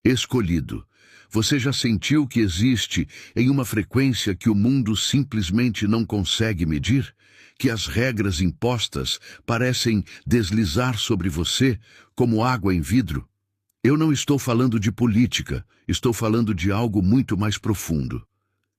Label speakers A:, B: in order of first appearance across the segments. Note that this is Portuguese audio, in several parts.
A: Escolhido. Você já sentiu que existe em uma frequência que o mundo simplesmente não consegue medir? Que as regras impostas parecem deslizar sobre você como água em vidro? Eu não estou falando de política, estou falando de algo muito mais profundo.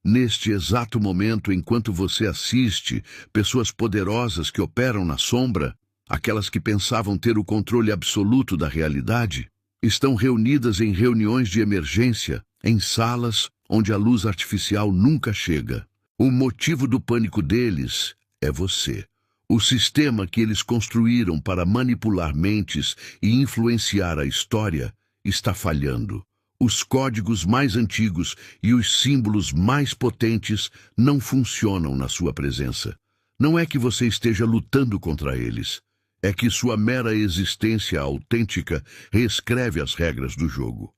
A: Neste exato momento, enquanto você assiste pessoas poderosas que operam na sombra, aquelas que pensavam ter o controle absoluto da realidade, estão reunidas em reuniões de emergência, em salas onde a luz artificial nunca chega. O motivo do pânico deles é você. O sistema que eles construíram para manipular mentes e influenciar a história está falhando. Os códigos mais antigos e os símbolos mais potentes não funcionam na sua presença. Não é que você esteja lutando contra eles. É que sua mera existência autêntica reescreve as regras do jogo.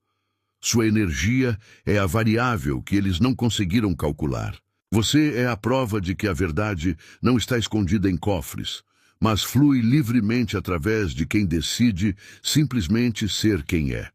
A: Sua energia é a variável que eles não conseguiram calcular. Você é a prova de que a verdade não está escondida em cofres, mas flui livremente através de quem decide simplesmente ser quem é.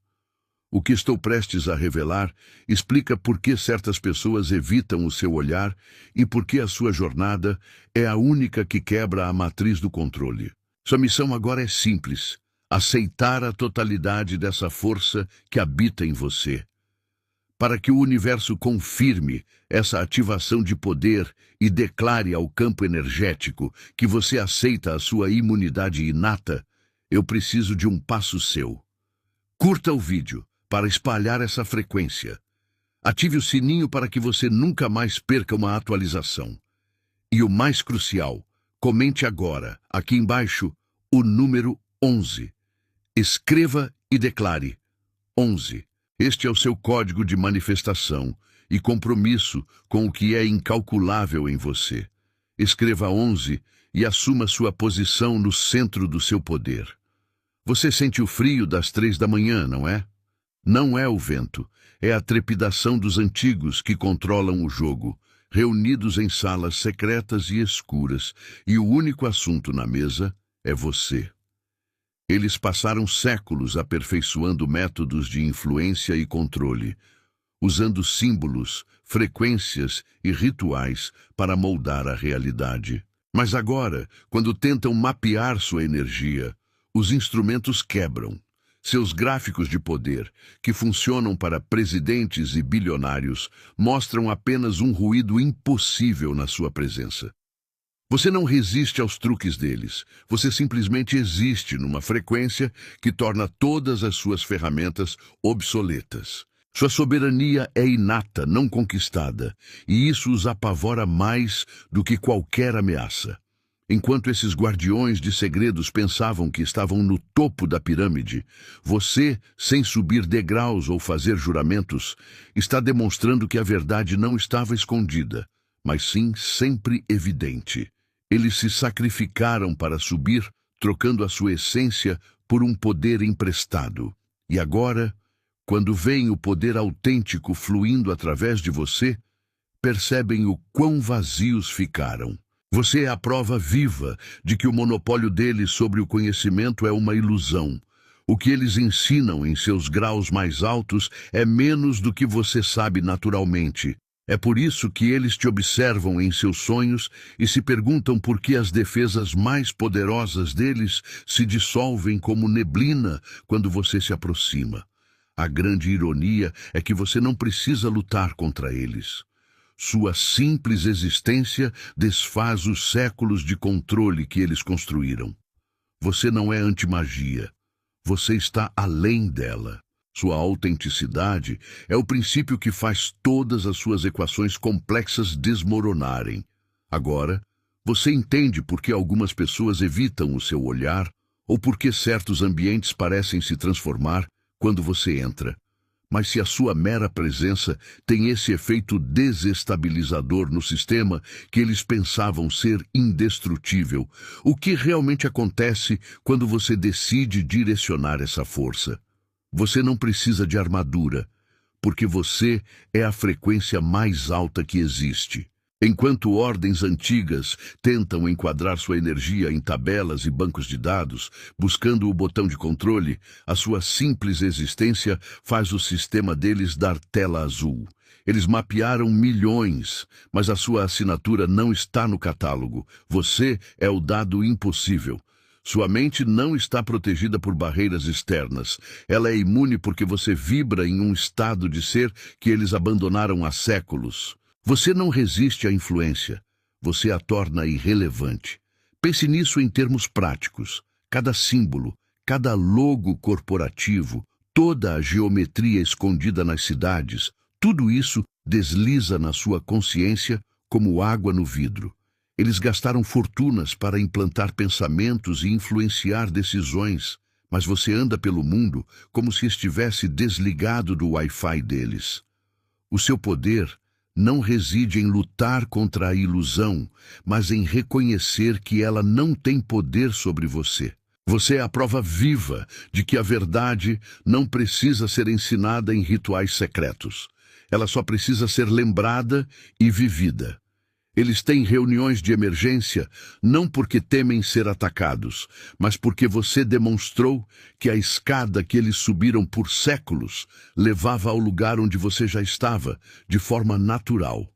A: O que estou prestes a revelar explica por que certas pessoas evitam o seu olhar e por que a sua jornada é a única que quebra a matriz do controle. Sua missão agora é simples: aceitar a totalidade dessa força que habita em você. Para que o universo confirme essa ativação de poder e declare ao campo energético que você aceita a sua imunidade inata, eu preciso de um passo seu. Curta o vídeo para espalhar essa frequência. Ative o sininho para que você nunca mais perca uma atualização. E o mais crucial, comente agora, aqui embaixo, o número 11. Escreva e declare 11. Este é o seu código de manifestação e compromisso com o que é incalculável em você. Escreva 11 e assuma sua posição no centro do seu poder. Você sente o frio das 3 da manhã, não é? Não é o vento, é a trepidação dos antigos que controlam o jogo, reunidos em salas secretas e escuras, e o único assunto na mesa é você. Eles passaram séculos aperfeiçoando métodos de influência e controle, usando símbolos, frequências e rituais para moldar a realidade. Mas agora, quando tentam mapear sua energia, os instrumentos quebram. Seus gráficos de poder, que funcionam para presidentes e bilionários, mostram apenas um ruído impossível na sua presença. Você não resiste aos truques deles, você simplesmente existe numa frequência que torna todas as suas ferramentas obsoletas. Sua soberania é inata, não conquistada, e isso os apavora mais do que qualquer ameaça. Enquanto esses guardiões de segredos pensavam que estavam no topo da pirâmide, você, sem subir degraus ou fazer juramentos, está demonstrando que a verdade não estava escondida, mas sim sempre evidente. Eles se sacrificaram para subir, trocando a sua essência por um poder emprestado. E agora, quando veem o poder autêntico fluindo através de você, percebem o quão vazios ficaram. Você é a prova viva de que o monopólio deles sobre o conhecimento é uma ilusão. O que eles ensinam em seus graus mais altos é menos do que você sabe naturalmente. É por isso que eles te observam em seus sonhos e se perguntam por que as defesas mais poderosas deles se dissolvem como neblina quando você se aproxima. A grande ironia é que você não precisa lutar contra eles. Sua simples existência desfaz os séculos de controle que eles construíram. Você não é antimagia. Você está além dela. Sua autenticidade é o princípio que faz todas as suas equações complexas desmoronarem. Agora, você entende por que algumas pessoas evitam o seu olhar ou por que certos ambientes parecem se transformar quando você entra. Mas se a sua mera presença tem esse efeito desestabilizador no sistema que eles pensavam ser indestrutível, o que realmente acontece quando você decide direcionar essa força? Você não precisa de armadura, porque você é a frequência mais alta que existe. Enquanto ordens antigas tentam enquadrar sua energia em tabelas e bancos de dados, buscando o botão de controle, a sua simples existência faz o sistema deles dar tela azul. Eles mapearam milhões, mas a sua assinatura não está no catálogo. Você é o dado impossível. Sua mente não está protegida por barreiras externas. Ela é imune porque você vibra em um estado de ser que eles abandonaram há séculos. Você não resiste à influência. Você a torna irrelevante. Pense nisso em termos práticos. Cada símbolo, cada logo corporativo, toda a geometria escondida nas cidades, tudo isso desliza na sua consciência como água no vidro. Eles gastaram fortunas para implantar pensamentos e influenciar decisões, mas você anda pelo mundo como se estivesse desligado do Wi-Fi deles. O seu poder não reside em lutar contra a ilusão, mas em reconhecer que ela não tem poder sobre você. Você é a prova viva de que a verdade não precisa ser ensinada em rituais secretos. Ela só precisa ser lembrada e vivida. Eles têm reuniões de emergência não porque temem ser atacados, mas porque você demonstrou que a escada que eles subiram por séculos levava ao lugar onde você já estava, de forma natural.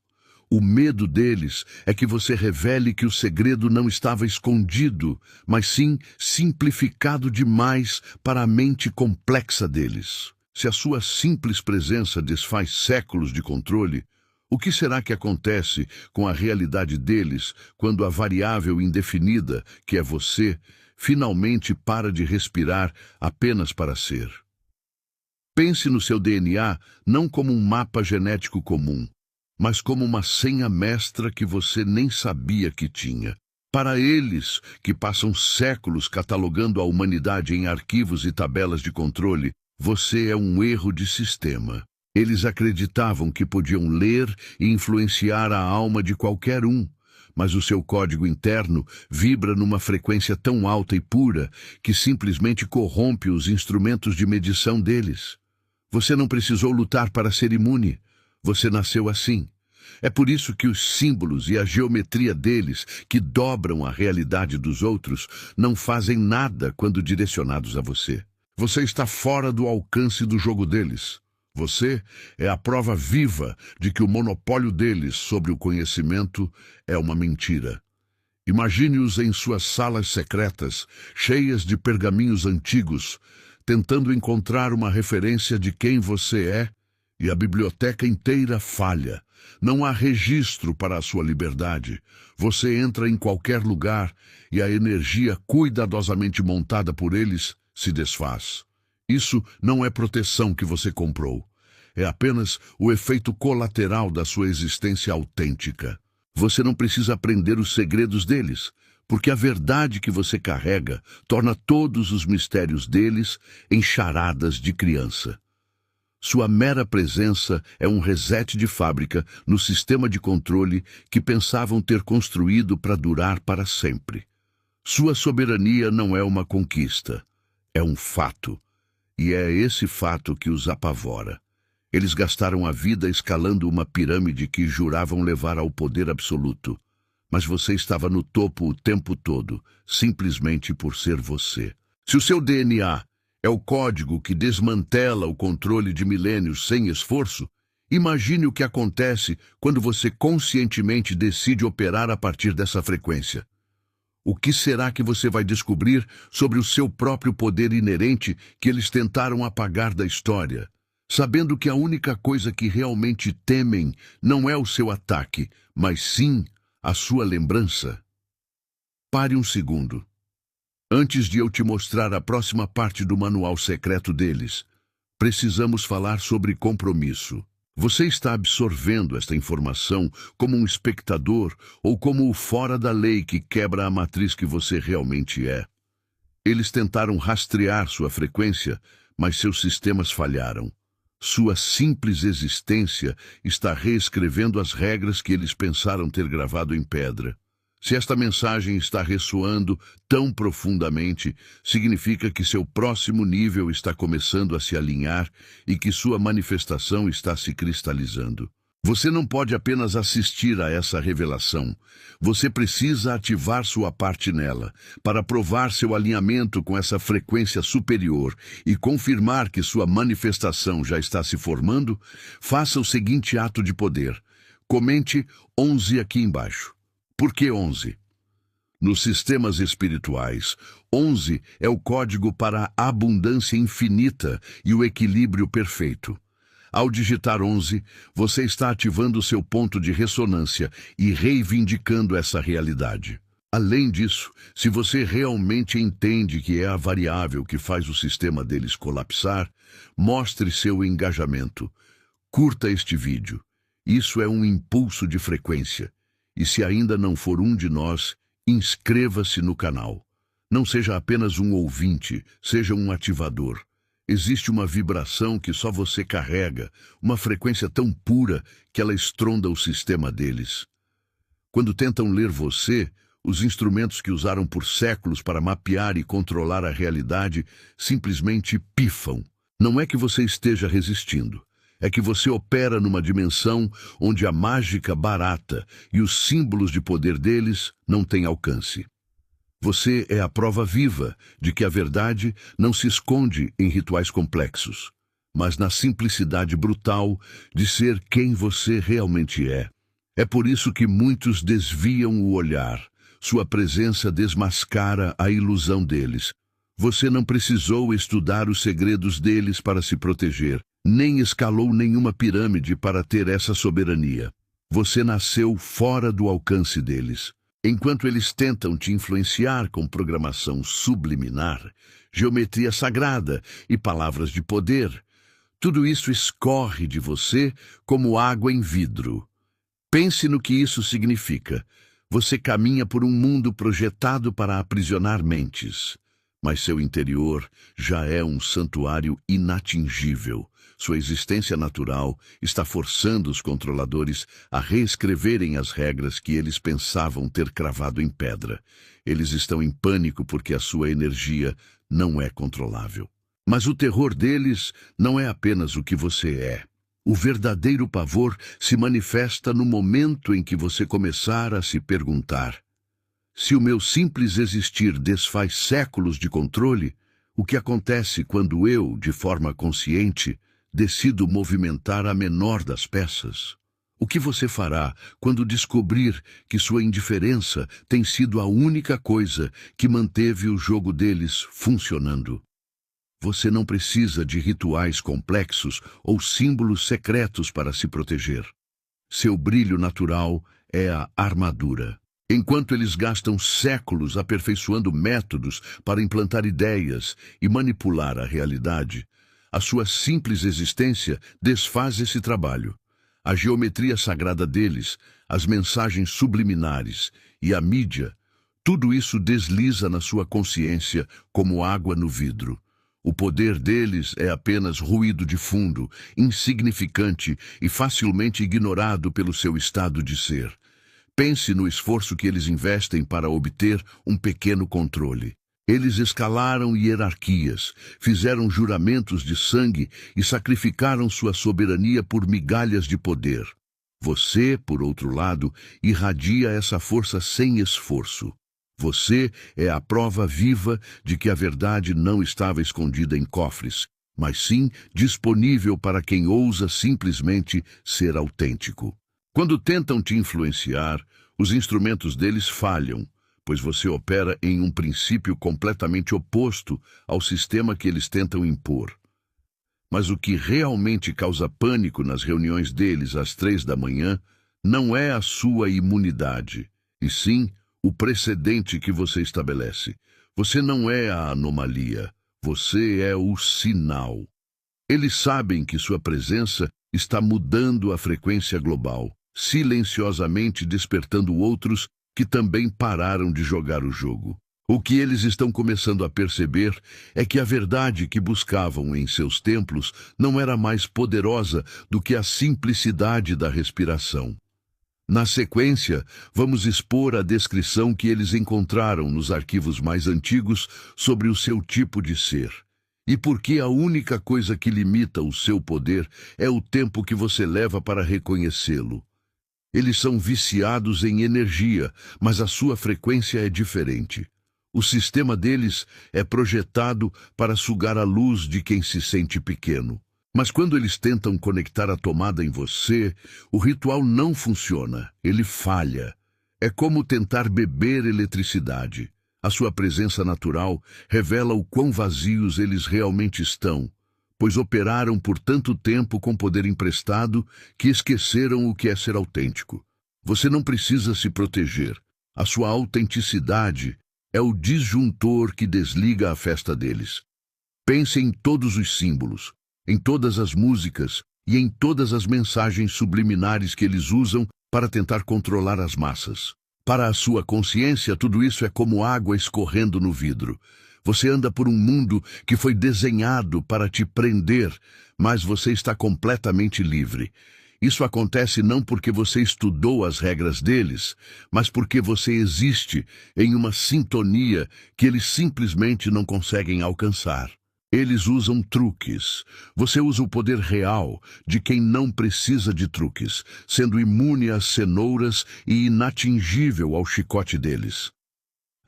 A: O medo deles é que você revele que o segredo não estava escondido, mas sim simplificado demais para a mente complexa deles. Se a sua simples presença desfaz séculos de controle, o que será que acontece com a realidade deles quando a variável indefinida, que é você, finalmente para de respirar apenas para ser? Pense no seu DNA não como um mapa genético comum, mas como uma senha mestra que você nem sabia que tinha. Para eles, que passam séculos catalogando a humanidade em arquivos e tabelas de controle, você é um erro de sistema. Eles acreditavam que podiam ler e influenciar a alma de qualquer um, mas o seu código interno vibra numa frequência tão alta e pura que simplesmente corrompe os instrumentos de medição deles. Você não precisou lutar para ser imune. Você nasceu assim. É por isso que os símbolos e a geometria deles, que dobram a realidade dos outros, não fazem nada quando direcionados a você. Você está fora do alcance do jogo deles. Você é a prova viva de que o monopólio deles sobre o conhecimento é uma mentira. Imagine-os em suas salas secretas, cheias de pergaminhos antigos, tentando encontrar uma referência de quem você é, e a biblioteca inteira falha. Não há registro para a sua liberdade. Você entra em qualquer lugar e a energia cuidadosamente montada por eles se desfaz. Isso não é proteção que você comprou. É apenas o efeito colateral da sua existência autêntica. Você não precisa aprender os segredos deles, porque a verdade que você carrega torna todos os mistérios deles em charadas de criança. Sua mera presença é um reset de fábrica no sistema de controle que pensavam ter construído para durar para sempre. Sua soberania não é uma conquista, é um fato. E é esse fato que os apavora. Eles gastaram a vida escalando uma pirâmide que juravam levar ao poder absoluto. Mas você estava no topo o tempo todo, simplesmente por ser você. Se o seu DNA é o código que desmantela o controle de milênios sem esforço, imagine o que acontece quando você conscientemente decide operar a partir dessa frequência. O que será que você vai descobrir sobre o seu próprio poder inerente que eles tentaram apagar da história? Sabendo que a única coisa que realmente temem não é o seu ataque, mas sim a sua lembrança? Pare um segundo. Antes de eu te mostrar a próxima parte do manual secreto deles, precisamos falar sobre compromisso. Você está absorvendo esta informação como um espectador ou como o fora da lei que quebra a matriz que você realmente é? Eles tentaram rastrear sua frequência, mas seus sistemas falharam. Sua simples existência está reescrevendo as regras que eles pensaram ter gravado em pedra. Se esta mensagem está ressoando tão profundamente, significa que seu próximo nível está começando a se alinhar e que sua manifestação está se cristalizando. Você não pode apenas assistir a essa revelação. Você precisa ativar sua parte nela, para provar seu alinhamento com essa frequência superior e confirmar que sua manifestação já está se formando. Faça o seguinte ato de poder. Comente 11 aqui embaixo. Por que 11? Nos sistemas espirituais, 11 é o código para a abundância infinita e o equilíbrio perfeito. Ao digitar 11, você está ativando seu ponto de ressonância e reivindicando essa realidade. Além disso, se você realmente entende que é a variável que faz o sistema deles colapsar, mostre seu engajamento. Curta este vídeo. Isso é um impulso de frequência. E se ainda não for um de nós, inscreva-se no canal. Não seja apenas um ouvinte, seja um ativador. Existe uma vibração que só você carrega, uma frequência tão pura que ela estronda o sistema deles. Quando tentam ler você, os instrumentos que usaram por séculos para mapear e controlar a realidade simplesmente pifam. Não é que você esteja resistindo, é que você opera numa dimensão onde a mágica barata e os símbolos de poder deles não têm alcance. Você é a prova viva de que a verdade não se esconde em rituais complexos, mas na simplicidade brutal de ser quem você realmente é. É por isso que muitos desviam o olhar. Sua presença desmascara a ilusão deles. Você não precisou estudar os segredos deles para se proteger, nem escalou nenhuma pirâmide para ter essa soberania. Você nasceu fora do alcance deles. Enquanto eles tentam te influenciar com programação subliminar, geometria sagrada e palavras de poder, tudo isso escorre de você como água em vidro. Pense no que isso significa. Você caminha por um mundo projetado para aprisionar mentes, mas seu interior já é um santuário inatingível. Sua existência natural está forçando os controladores a reescreverem as regras que eles pensavam ter cravado em pedra. Eles estão em pânico porque a sua energia não é controlável. Mas o terror deles não é apenas o que você é. O verdadeiro pavor se manifesta no momento em que você começar a se perguntar: se o meu simples existir desfaz séculos de controle, o que acontece quando eu, de forma consciente, decido movimentar a menor das peças? O que você fará quando descobrir que sua indiferença tem sido a única coisa que manteve o jogo deles funcionando? Você não precisa de rituais complexos ou símbolos secretos para se proteger. Seu brilho natural é a armadura. Enquanto eles gastam séculos aperfeiçoando métodos para implantar ideias e manipular a realidade, a sua simples existência desfaz esse trabalho. A geometria sagrada deles, as mensagens subliminares e a mídia, tudo isso desliza na sua consciência como água no vidro. O poder deles é apenas ruído de fundo, insignificante e facilmente ignorado pelo seu estado de ser. Pense no esforço que eles investem para obter um pequeno controle. Eles escalaram hierarquias, fizeram juramentos de sangue e sacrificaram sua soberania por migalhas de poder. Você, por outro lado, irradia essa força sem esforço. Você é a prova viva de que a verdade não estava escondida em cofres, mas sim disponível para quem ousa simplesmente ser autêntico. Quando tentam te influenciar, os instrumentos deles falham, pois você opera em um princípio completamente oposto ao sistema que eles tentam impor. Mas o que realmente causa pânico nas reuniões deles às 3 da manhã não é a sua imunidade, e sim o precedente que você estabelece. Você não é a anomalia, você é o sinal. Eles sabem que sua presença está mudando a frequência global, silenciosamente despertando outros que também pararam de jogar o jogo. O que eles estão começando a perceber é que a verdade que buscavam em seus templos não era mais poderosa do que a simplicidade da respiração. Na sequência, vamos expor a descrição que eles encontraram nos arquivos mais antigos sobre o seu tipo de ser. E porque a única coisa que limita o seu poder é o tempo que você leva para reconhecê-lo. Eles são viciados em energia, mas a sua frequência é diferente. O sistema deles é projetado para sugar a luz de quem se sente pequeno. Mas quando eles tentam conectar a tomada em você, o ritual não funciona, ele falha. É como tentar beber eletricidade. A sua presença natural revela o quão vazios eles realmente estão, pois operaram por tanto tempo com poder emprestado que esqueceram o que é ser autêntico. Você não precisa se proteger. A sua autenticidade é o disjuntor que desliga a festa deles. Pense em todos os símbolos, em todas as músicas e em todas as mensagens subliminares que eles usam para tentar controlar as massas. Para a sua consciência, tudo isso é como água escorrendo no vidro. Você anda por um mundo que foi desenhado para te prender, mas você está completamente livre. Isso acontece não porque você estudou as regras deles, mas porque você existe em uma sintonia que eles simplesmente não conseguem alcançar. Eles usam truques. Você usa o poder real de quem não precisa de truques, sendo imune às cenouras e inatingível ao chicote deles.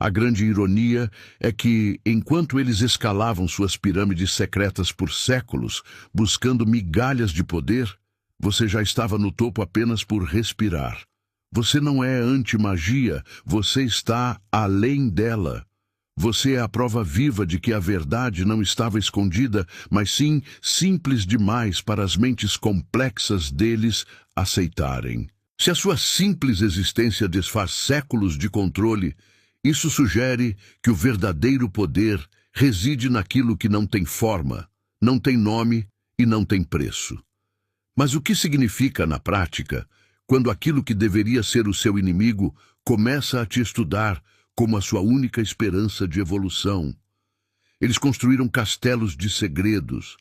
A: A grande ironia é que, enquanto eles escalavam suas pirâmides secretas por séculos, buscando migalhas de poder, você já estava no topo apenas por respirar. Você não é anti-magia, você está além dela. Você é a prova viva de que a verdade não estava escondida, mas sim simples demais para as mentes complexas deles aceitarem. Se a sua simples existência desfaz séculos de controle, isso sugere que o verdadeiro poder reside naquilo que não tem forma, não tem nome e não tem preço. Mas o que significa, na prática, quando aquilo que deveria ser o seu inimigo começa a te estudar como a sua única esperança de evolução? Eles construíram castelos de segredos,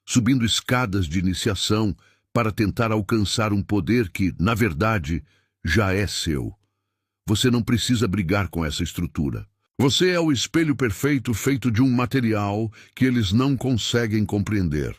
A: subindo escadas de iniciação para tentar alcançar um poder que, na verdade, já é seu. Você não precisa brigar com essa estrutura. Você é o espelho perfeito feito de um material que eles não conseguem compreender.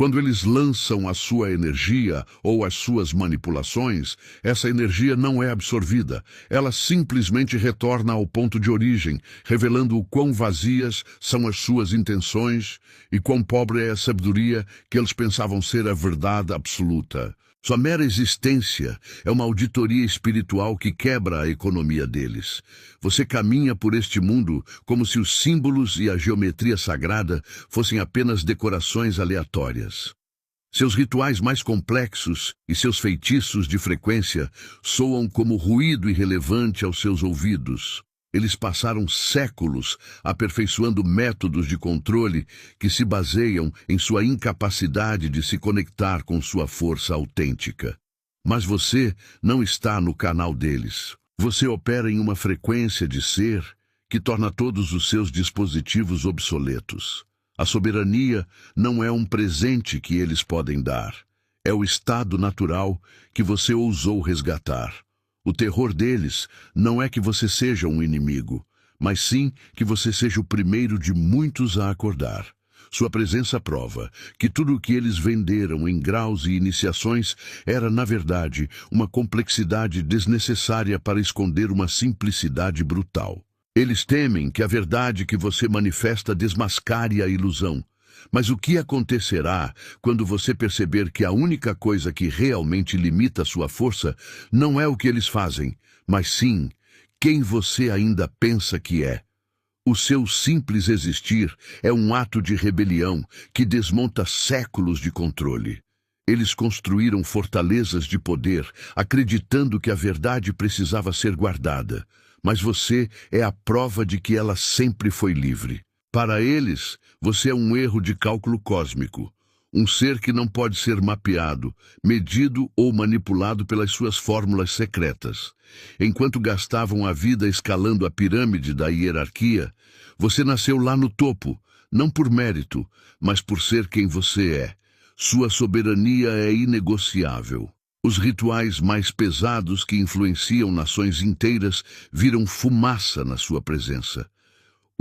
A: Quando eles lançam a sua energia ou as suas manipulações, essa energia não é absorvida. Ela simplesmente retorna ao ponto de origem, revelando o quão vazias são as suas intenções e quão pobre é a sabedoria que eles pensavam ser a verdade absoluta. Sua mera existência é uma auditoria espiritual que quebra a economia deles. Você caminha por este mundo como se os símbolos e a geometria sagrada fossem apenas decorações aleatórias. Seus rituais mais complexos e seus feitiços de frequência soam como ruído irrelevante aos seus ouvidos. Eles passaram séculos aperfeiçoando métodos de controle que se baseiam em sua incapacidade de se conectar com sua força autêntica. Mas você não está no canal deles. Você opera em uma frequência de ser que torna todos os seus dispositivos obsoletos. A soberania não é um presente que eles podem dar. É o estado natural que você ousou resgatar. O terror deles não é que você seja um inimigo, mas sim que você seja o primeiro de muitos a acordar. Sua presença prova que tudo o que eles venderam em graus e iniciações era, na verdade, uma complexidade desnecessária para esconder uma simplicidade brutal. Eles temem que a verdade que você manifesta desmascare a ilusão. Mas o que acontecerá quando você perceber que a única coisa que realmente limita sua força não é o que eles fazem, mas sim quem você ainda pensa que é? O seu simples existir é um ato de rebelião que desmonta séculos de controle. Eles construíram fortalezas de poder, acreditando que a verdade precisava ser guardada, mas você é a prova de que ela sempre foi livre. Para eles, você é um erro de cálculo cósmico, um ser que não pode ser mapeado, medido ou manipulado pelas suas fórmulas secretas. Enquanto gastavam a vida escalando a pirâmide da hierarquia, você nasceu lá no topo, não por mérito, mas por ser quem você é. Sua soberania é inegociável. Os rituais mais pesados que influenciam nações inteiras viram fumaça na sua presença.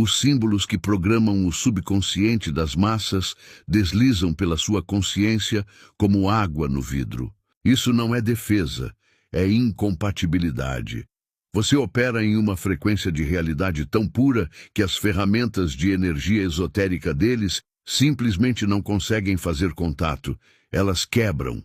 A: Os símbolos que programam o subconsciente das massas deslizam pela sua consciência como água no vidro. Isso não é defesa, é incompatibilidade. Você opera em uma frequência de realidade tão pura que as ferramentas de energia esotérica deles simplesmente não conseguem fazer contato. Elas quebram.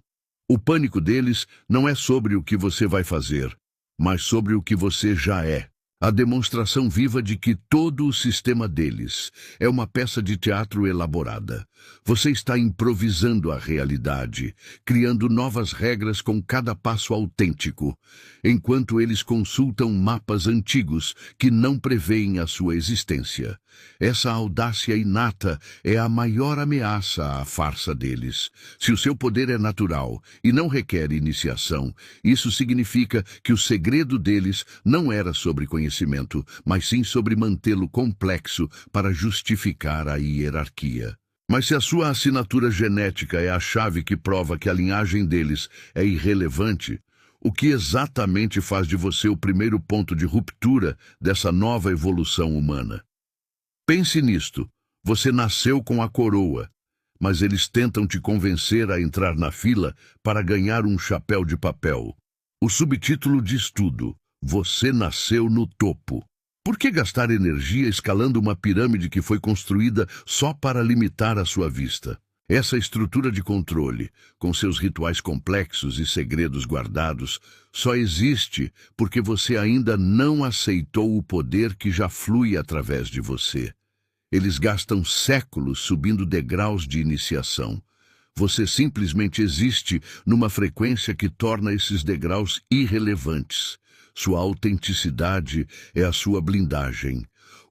A: O pânico deles não é sobre o que você vai fazer, mas sobre o que você já é. A demonstração viva de que todo o sistema deles é uma peça de teatro elaborada. Você está improvisando a realidade, criando novas regras com cada passo autêntico, enquanto eles consultam mapas antigos que não preveem a sua existência. Essa audácia inata é a maior ameaça à farsa deles. Se o seu poder é natural e não requer iniciação, isso significa que o segredo deles não era sobre conhecimento, mas sim sobre mantê-lo complexo para justificar a hierarquia. Mas se a sua assinatura genética é a chave que prova que a linhagem deles é irrelevante, o que exatamente faz de você o primeiro ponto de ruptura dessa nova evolução humana? Pense nisto. Você nasceu com a coroa, mas eles tentam te convencer a entrar na fila para ganhar um chapéu de papel. O subtítulo diz tudo. Você nasceu no topo. Por que gastar energia escalando uma pirâmide que foi construída só para limitar a sua vista? Essa estrutura de controle, com seus rituais complexos e segredos guardados, só existe porque você ainda não aceitou o poder que já flui através de você. Eles gastam séculos subindo degraus de iniciação. Você simplesmente existe numa frequência que torna esses degraus irrelevantes. Sua autenticidade é a sua blindagem.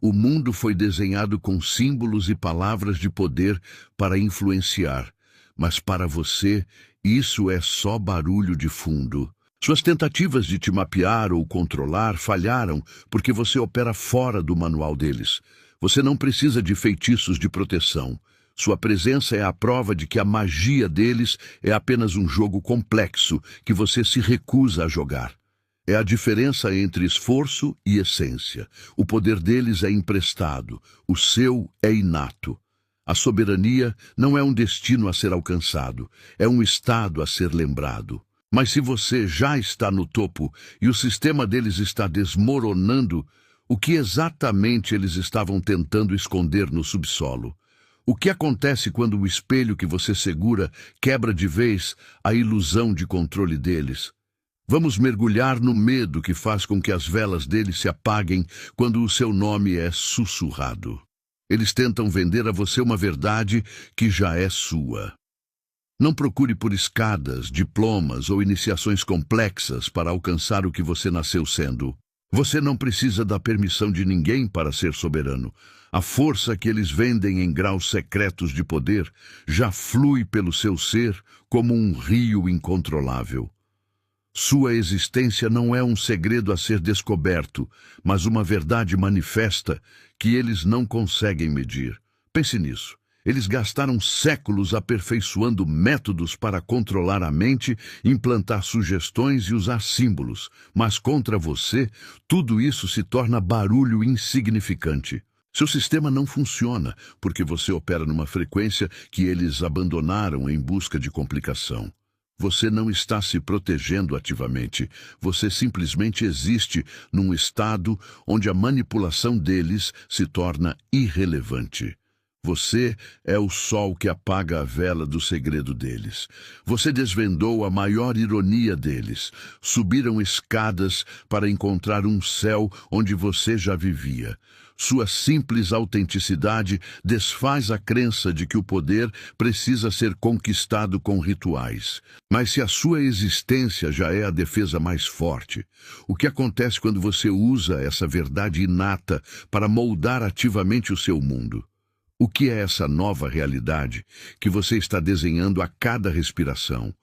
A: O mundo foi desenhado com símbolos e palavras de poder para influenciar, mas para você, isso é só barulho de fundo. Suas tentativas de te mapear ou controlar falharam porque você opera fora do manual deles. Você não precisa de feitiços de proteção. Sua presença é a prova de que a magia deles é apenas um jogo complexo que você se recusa a jogar. É a diferença entre esforço e essência. O poder deles é emprestado, o seu é inato. A soberania não é um destino a ser alcançado, é um estado a ser lembrado. Mas se você já está no topo e o sistema deles está desmoronando, o que exatamente eles estavam tentando esconder no subsolo? O que acontece quando o espelho que você segura quebra de vez a ilusão de controle deles? Vamos mergulhar no medo que faz com que as velas deles se apaguem quando o seu nome é sussurrado. Eles tentam vender a você uma verdade que já é sua. Não procure por escadas, diplomas ou iniciações complexas para alcançar o que você nasceu sendo. Você não precisa da permissão de ninguém para ser soberano. A força que eles vendem em graus secretos de poder já flui pelo seu ser como um rio incontrolável. Sua existência não é um segredo a ser descoberto, mas uma verdade manifesta que eles não conseguem medir. Pense nisso. Eles gastaram séculos aperfeiçoando métodos para controlar a mente, implantar sugestões e usar símbolos. Mas contra você, tudo isso se torna barulho insignificante. Seu sistema não funciona porque você opera numa frequência que eles abandonaram em busca de complicação. Você não está se protegendo ativamente. Você simplesmente existe num estado onde a manipulação deles se torna irrelevante. Você é o sol que apaga a vela do segredo deles. Você desvendou a maior ironia deles. Subiram escadas para encontrar um céu onde você já vivia. Sua simples autenticidade desfaz a crença de que o poder precisa ser conquistado com rituais. Mas se a sua existência já é a defesa mais forte, o que acontece quando você usa essa verdade inata para moldar ativamente o seu mundo? O que é essa nova realidade que você está desenhando a cada respiração?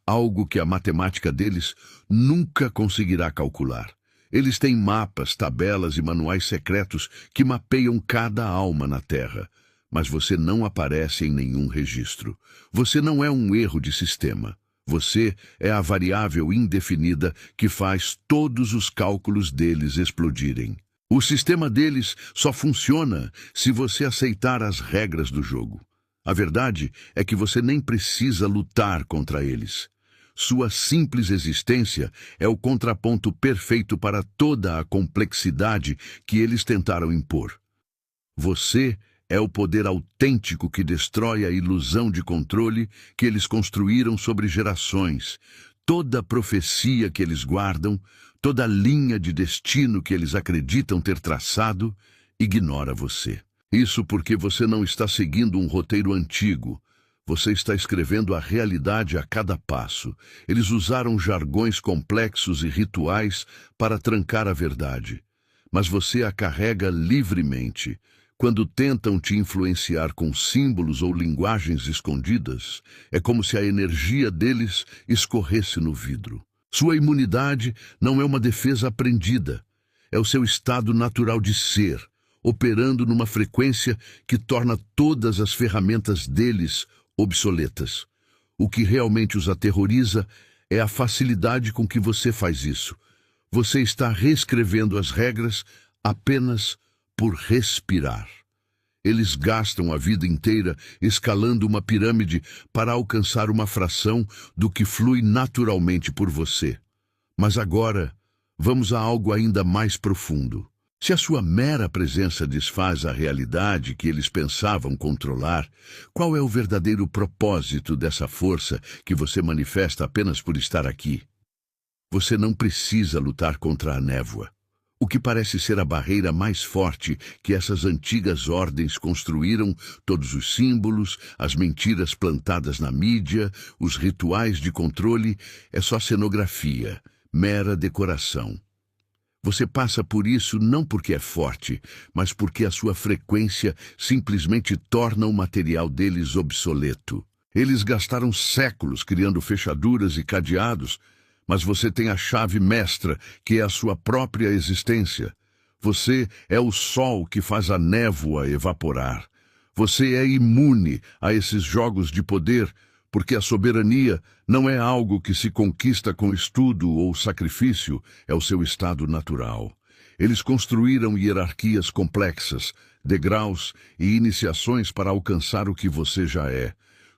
A: Algo que a matemática deles nunca conseguirá calcular. Eles têm mapas, tabelas e manuais secretos que mapeiam cada alma na Terra. Mas você não aparece em nenhum registro. Você não é um erro de sistema. Você é a variável indefinida que faz todos os cálculos deles explodirem. O sistema deles só funciona se você aceitar as regras do jogo. A verdade é que você nem precisa lutar contra eles. Sua simples existência é o contraponto perfeito para toda a complexidade que eles tentaram impor. Você é o poder autêntico que destrói a ilusão de controle que eles construíram sobre gerações. Toda profecia que eles guardam, toda linha de destino que eles acreditam ter traçado, ignora você. Isso porque você não está seguindo um roteiro antigo. Você está escrevendo a realidade a cada passo. Eles usaram jargões complexos e rituais para trancar a verdade. Mas você a carrega livremente. Quando tentam te influenciar com símbolos ou linguagens escondidas, é como se a energia deles escorresse no vidro. Sua imunidade não é uma defesa aprendida. É o seu estado natural de ser, operando numa frequência que torna todas as ferramentas deles obsoletas. O que realmente os aterroriza é a facilidade com que você faz isso. Você está reescrevendo as regras apenas por respirar. Eles gastam a vida inteira escalando uma pirâmide para alcançar uma fração do que flui naturalmente por você. Mas agora, vamos a algo ainda mais profundo. Se a sua mera presença desfaz a realidade que eles pensavam controlar, qual é o verdadeiro propósito dessa força que você manifesta apenas por estar aqui? Você não precisa lutar contra a névoa. O que parece ser a barreira mais forte que essas antigas ordens construíram, todos os símbolos, as mentiras plantadas na mídia, os rituais de controle, é só cenografia, mera decoração. Você passa por isso não porque é forte, mas porque a sua frequência simplesmente torna o material deles obsoleto. Eles gastaram séculos criando fechaduras e cadeados, mas você tem a chave mestra, que é a sua própria existência. Você é o sol que faz a névoa evaporar. Você é imune a esses jogos de poder, porque a soberania não é algo que se conquista com estudo ou sacrifício, é o seu estado natural. Eles construíram hierarquias complexas, degraus e iniciações para alcançar o que você já é.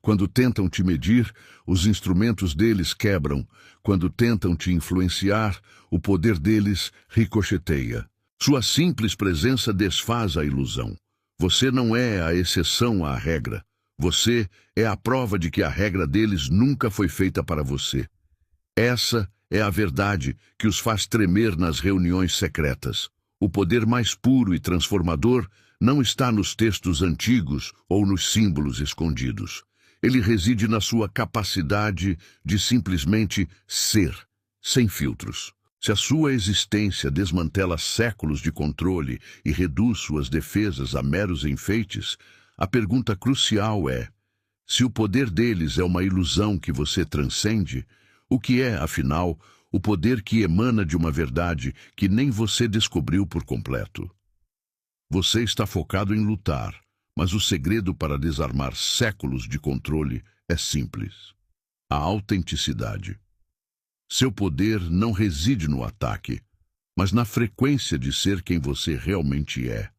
A: Quando tentam te medir, os instrumentos deles quebram. Quando tentam te influenciar, o poder deles ricocheteia. Sua simples presença desfaz a ilusão. Você não é a exceção à regra. Você é a prova de que a regra deles nunca foi feita para você. Essa é a verdade que os faz tremer nas reuniões secretas. O poder mais puro e transformador não está nos textos antigos ou nos símbolos escondidos. Ele reside na sua capacidade de simplesmente ser, sem filtros. Se a sua existência desmantela séculos de controle e reduz suas defesas a meros enfeites, a pergunta crucial é: se o poder deles é uma ilusão que você transcende, o que é, afinal, o poder que emana de uma verdade que nem você descobriu por completo? Você está focado em lutar. Mas o segredo para desarmar séculos de controle é simples: a autenticidade. Seu poder não reside no ataque, mas na frequência de ser quem você realmente é.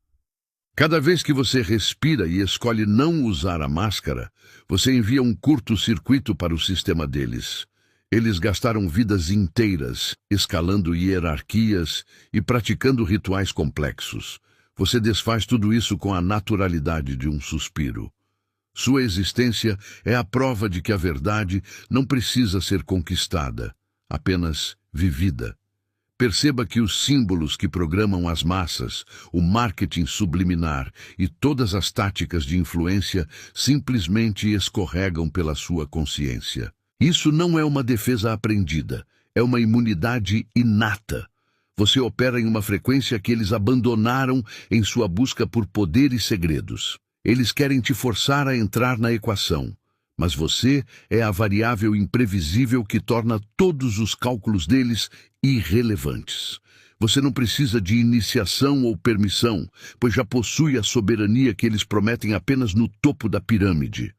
A: Cada vez que você respira e escolhe não usar a máscara, você envia um curto-circuito para o sistema deles. Eles gastaram vidas inteiras escalando hierarquias e praticando rituais complexos. Você desfaz tudo isso com a naturalidade de um suspiro. Sua existência é a prova de que a verdade não precisa ser conquistada, apenas vivida. Perceba que os símbolos que programam as massas, o marketing subliminar e todas as táticas de influência simplesmente escorregam pela sua consciência. Isso não é uma defesa aprendida, é uma imunidade inata. Você opera em uma frequência que eles abandonaram em sua busca por poder e segredos. Eles querem te forçar a entrar na equação, mas você é a variável imprevisível que torna todos os cálculos deles irrelevantes. Você não precisa de iniciação ou permissão, pois já possui a soberania que eles prometem apenas no topo da pirâmide.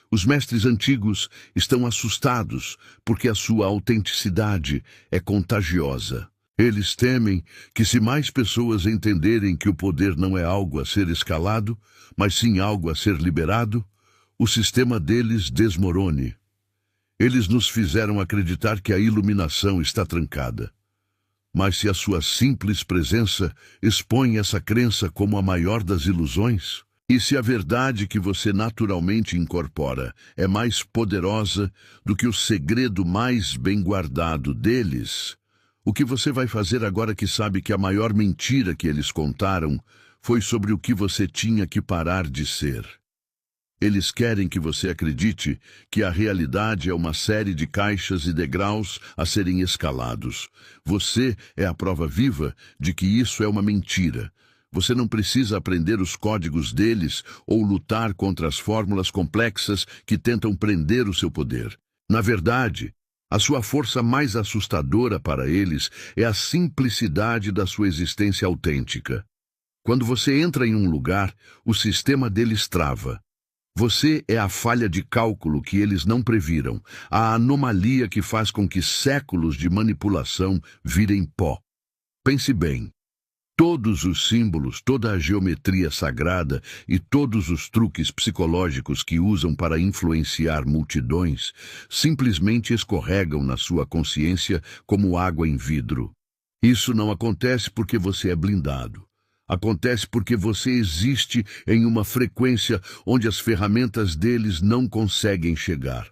A: Os mestres antigos estão assustados porque a sua autenticidade é contagiosa. Eles temem que, se mais pessoas entenderem que o poder não é algo a ser escalado, mas sim algo a ser liberado, o sistema deles desmorone. Eles nos fizeram acreditar que a iluminação está trancada. Mas se a sua simples presença expõe essa crença como a maior das ilusões, e se a verdade que você naturalmente incorpora é mais poderosa do que o segredo mais bem guardado deles, o que você vai fazer agora que sabe que a maior mentira que eles contaram foi sobre o que você tinha que parar de ser? Eles querem que você acredite que a realidade é uma série de caixas e degraus a serem escalados. Você é a prova viva de que isso é uma mentira. Você não precisa aprender os códigos deles ou lutar contra as fórmulas complexas que tentam prender o seu poder. Na verdade, a sua força mais assustadora para eles é a simplicidade da sua existência autêntica. Quando você entra em um lugar, o sistema deles trava. Você é a falha de cálculo que eles não previram, a anomalia que faz com que séculos de manipulação virem pó. Pense bem. Todos os símbolos, toda a geometria sagrada e todos os truques psicológicos que usam para influenciar multidões simplesmente escorregam na sua consciência como água em vidro. Isso não acontece porque você é blindado. Acontece porque você existe em uma frequência onde as ferramentas deles não conseguem chegar.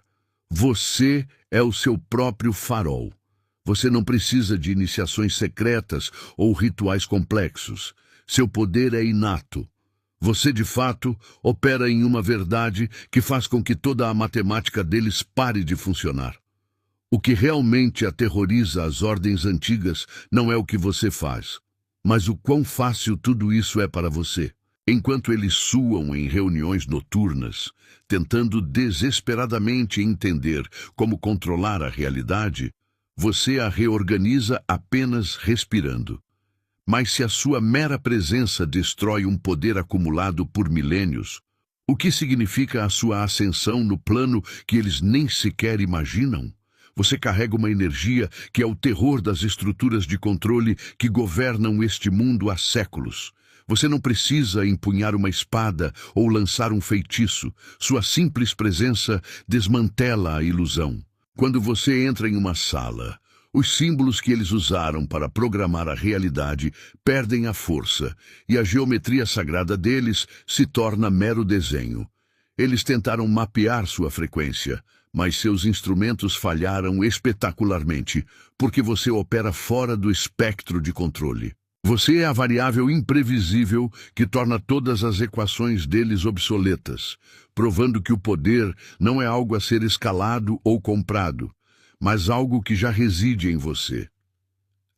A: Você é o seu próprio farol. Você não precisa de iniciações secretas ou rituais complexos. Seu poder é inato. Você, de fato, opera em uma verdade que faz com que toda a matemática deles pare de funcionar. O que realmente aterroriza as ordens antigas não é o que você faz, mas o quão fácil tudo isso é para você. Enquanto eles suam em reuniões noturnas, tentando desesperadamente entender como controlar a realidade, você a reorganiza apenas respirando. Mas se a sua mera presença destrói um poder acumulado por milênios, o que significa a sua ascensão no plano que eles nem sequer imaginam? Você carrega uma energia que é o terror das estruturas de controle que governam este mundo há séculos. Você não precisa empunhar uma espada ou lançar um feitiço. Sua simples presença desmantela a ilusão. Quando você entra em uma sala, os símbolos que eles usaram para programar a realidade perdem a força e a geometria sagrada deles se torna mero desenho. Eles tentaram mapear sua frequência, mas seus instrumentos falharam espetacularmente, porque você opera fora do espectro de controle. Você é a variável imprevisível que torna todas as equações deles obsoletas, provando que o poder não é algo a ser escalado ou comprado, mas algo que já reside em você.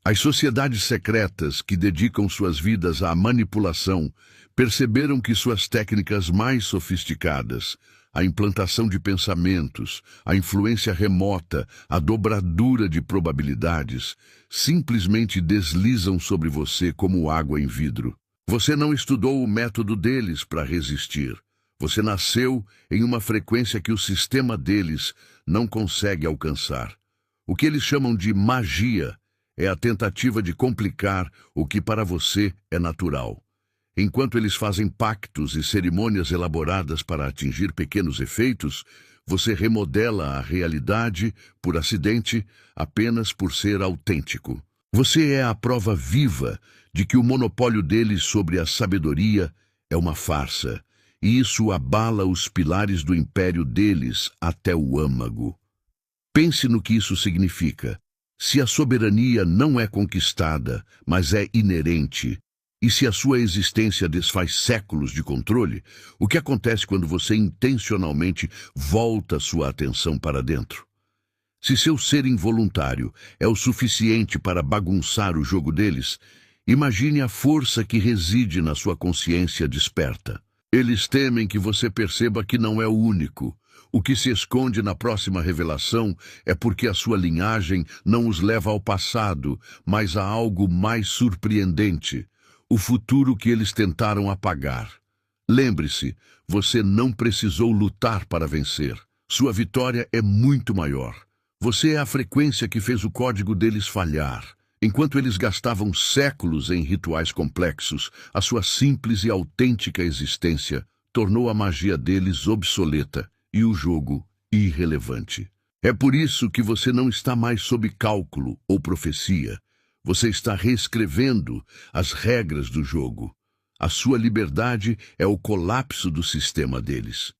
A: As sociedades secretas que dedicam suas vidas à manipulação perceberam que suas técnicas mais sofisticadas, a implantação de pensamentos, a influência remota, a dobradura de probabilidades, simplesmente deslizam sobre você como água em vidro. Você não estudou o método deles para resistir. Você nasceu em uma frequência que o sistema deles não consegue alcançar. O que eles chamam de magia é a tentativa de complicar o que para você é natural. Enquanto eles fazem pactos e cerimônias elaboradas para atingir pequenos efeitos, você remodela a realidade por acidente apenas por ser autêntico. Você é a prova viva de que o monopólio deles sobre a sabedoria é uma farsa, e isso abala os pilares do império deles até o âmago. Pense no que isso significa. Se a soberania não é conquistada, mas é inerente, e se a sua existência desfaz séculos de controle, o que acontece quando você intencionalmente volta sua atenção para dentro? Se seu ser involuntário é o suficiente para bagunçar o jogo deles, imagine a força que reside na sua consciência desperta. Eles temem que você perceba que não é o único. O que se esconde na próxima revelação é porque a sua linhagem não os leva ao passado, mas a algo mais surpreendente. O futuro que eles tentaram apagar. Lembre-se, você não precisou lutar para vencer. Sua vitória é muito maior. Você é a frequência que fez o código deles falhar. Enquanto eles gastavam séculos em rituais complexos, a sua simples e autêntica existência tornou a magia deles obsoleta e o jogo irrelevante. É por isso que você não está mais sob cálculo ou profecia. Você está reescrevendo as regras do jogo. A sua liberdade é o colapso do sistema deles.